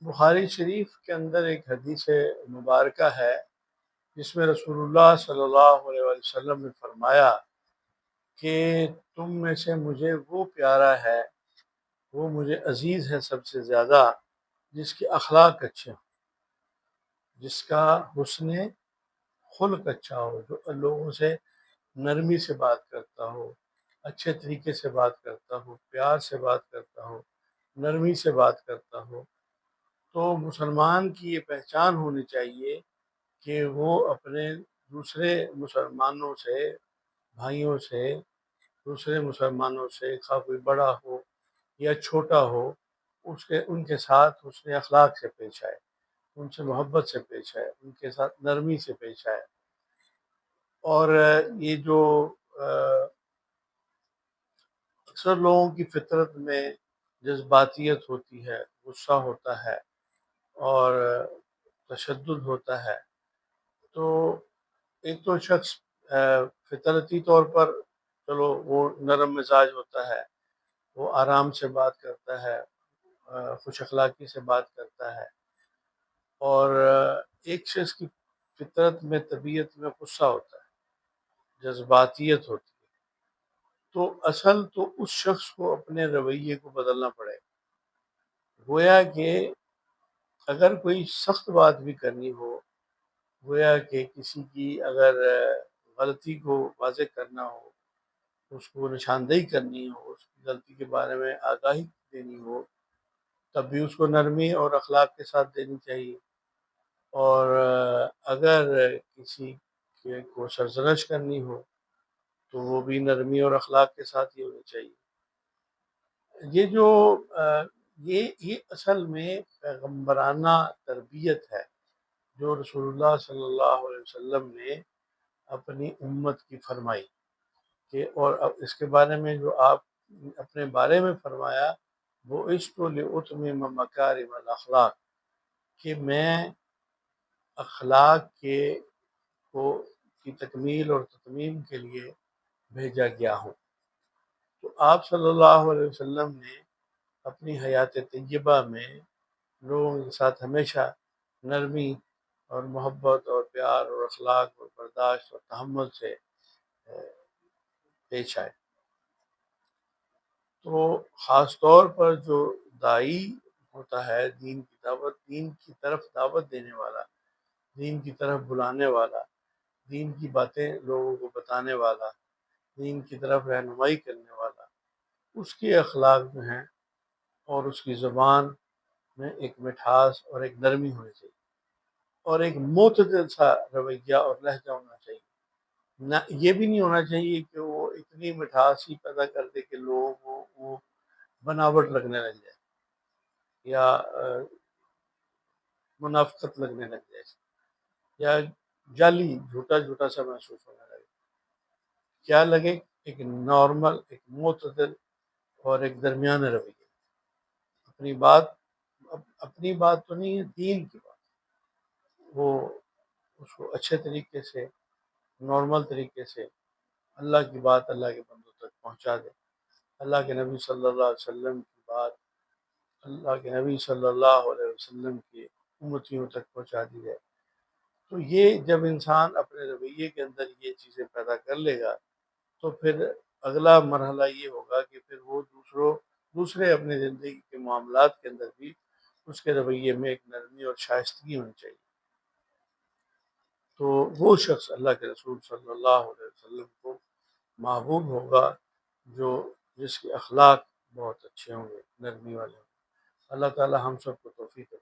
بخاری شریف کے اندر ایک حدیث مبارکہ ہے جس میں رسول اللہ صلی اللہ علیہ وسلم نے فرمایا کہ تم میں سے مجھے وہ پیارا ہے، وہ مجھے عزیز ہے سب سے زیادہ، جس کے اخلاق اچھے ہوں، جس کا حسن خلق اچھا ہو، جو لوگوں سے نرمی سے بات کرتا ہو، اچھے طریقے سے بات کرتا ہو، پیار سے بات کرتا ہو، نرمی سے بات کرتا ہو۔ تو مسلمان کی یہ پہچان ہونی چاہیے کہ وہ اپنے دوسرے مسلمانوں سے، بھائیوں سے، دوسرے مسلمانوں سے، خواہ کوئی بڑا ہو یا چھوٹا ہو، ان کے ساتھ حسن اخلاق سے پیش آئے، ان سے محبت سے پیش آئے، ان کے ساتھ نرمی سے پیش آئے۔ اور یہ جو اکثر لوگوں کی فطرت میں جذباتیت ہوتی ہے، غصہ ہوتا ہے اور تشدد ہوتا ہے، تو ایک تو شخص فطرتی طور پر چلو وہ نرم مزاج ہوتا ہے، وہ آرام سے بات کرتا ہے، خوش اخلاقی سے بات کرتا ہے، اور ایک شخص کی فطرت میں، طبیعت میں غصہ ہوتا ہے، جذباتیت ہوتی ہے، تو اصل تو اس شخص کو اپنے رویے کو بدلنا پڑے گا۔ گویا کہ اگر کوئی سخت بات بھی کرنی ہو، گویا کہ کسی کی اگر غلطی کو واضح کرنا ہو، اس کو نشاندہی کرنی ہو، اس کی غلطی کے بارے میں آگاہی دینی ہو، تب بھی اس کو نرمی اور اخلاق کے ساتھ دینی چاہیے۔ اور اگر کسی کو سرزنش کرنی ہو تو وہ بھی نرمی اور اخلاق کے ساتھ ہی ہونی چاہیے۔ یہ جو یہ اصل میں پیغمبرانہ تربیت ہے جو رسول اللہ صلی اللہ علیہ وسلم نے اپنی امت کی فرمائی، کہ اور اب اس کے بارے میں جو آپ اپنے بارے میں فرمایا، وہ عشق لأتمم مکارم الاخلاق، کہ میں اخلاق کی تکمیل اور تتمیم کے لیے بھیجا گیا ہوں۔ تو آپ صلی اللہ علیہ وسلم نے اپنی حیات طیبہ میں لوگوں کے ساتھ ہمیشہ نرمی اور محبت اور پیار اور اخلاق اور برداشت اور تحمل سے پیش آئے۔ تو خاص طور پر جو داعی ہوتا ہے، دین کی طرف دعوت دینے والا، دین کی طرف بلانے والا، دین کی باتیں لوگوں کو بتانے والا، دین کی طرف رہنمائی کرنے والا، اس کے اخلاق جو ہیں اور اس کی زبان میں ایک مٹھاس اور ایک نرمی ہونی چاہیے، اور ایک معتدل سا رویہ اور لہجہ ہونا چاہیے۔ نہ یہ بھی نہیں ہونا چاہیے کہ وہ اتنی مٹھاس ہی پیدا کر دے کہ لوگوں کو وہ بناوٹ لگنے لگ جائے یا منافقت لگنے لگ جائے یا جعلی جھوٹا سا محسوس ہونے لگے۔ کیا لگے؟ ایک نارمل، ایک معتدل اور ایک درمیانے رویہ، اپنی بات تو نہیں ہے، دین کی بات، وہ اس کو اچھے طریقے سے، نارمل طریقے سے اللہ کی بات اللہ کے بندوں تک پہنچا دے، اللہ کے نبی صلی اللہ علیہ وسلم کی بات اللہ کے نبی صلی اللہ علیہ وسلم کی امتیوں تک پہنچا دی جائے۔ تو یہ جب انسان اپنے رویے کے اندر یہ چیزیں پیدا کر لے گا تو پھر اگلا مرحلہ یہ ہوگا کہ پھر وہ دوسرے اپنے زندگی کے معاملات کے اندر بھی اس کے رویے میں ایک نرمی اور شائستگی ہونی چاہیے۔ تو وہ شخص اللہ کے رسول صلی اللہ علیہ وسلم کو محبوب ہوگا جس کے اخلاق بہت اچھے ہوں گے، نرمی والے ہوں گے۔ اللہ تعالی ہم سب کو توفیق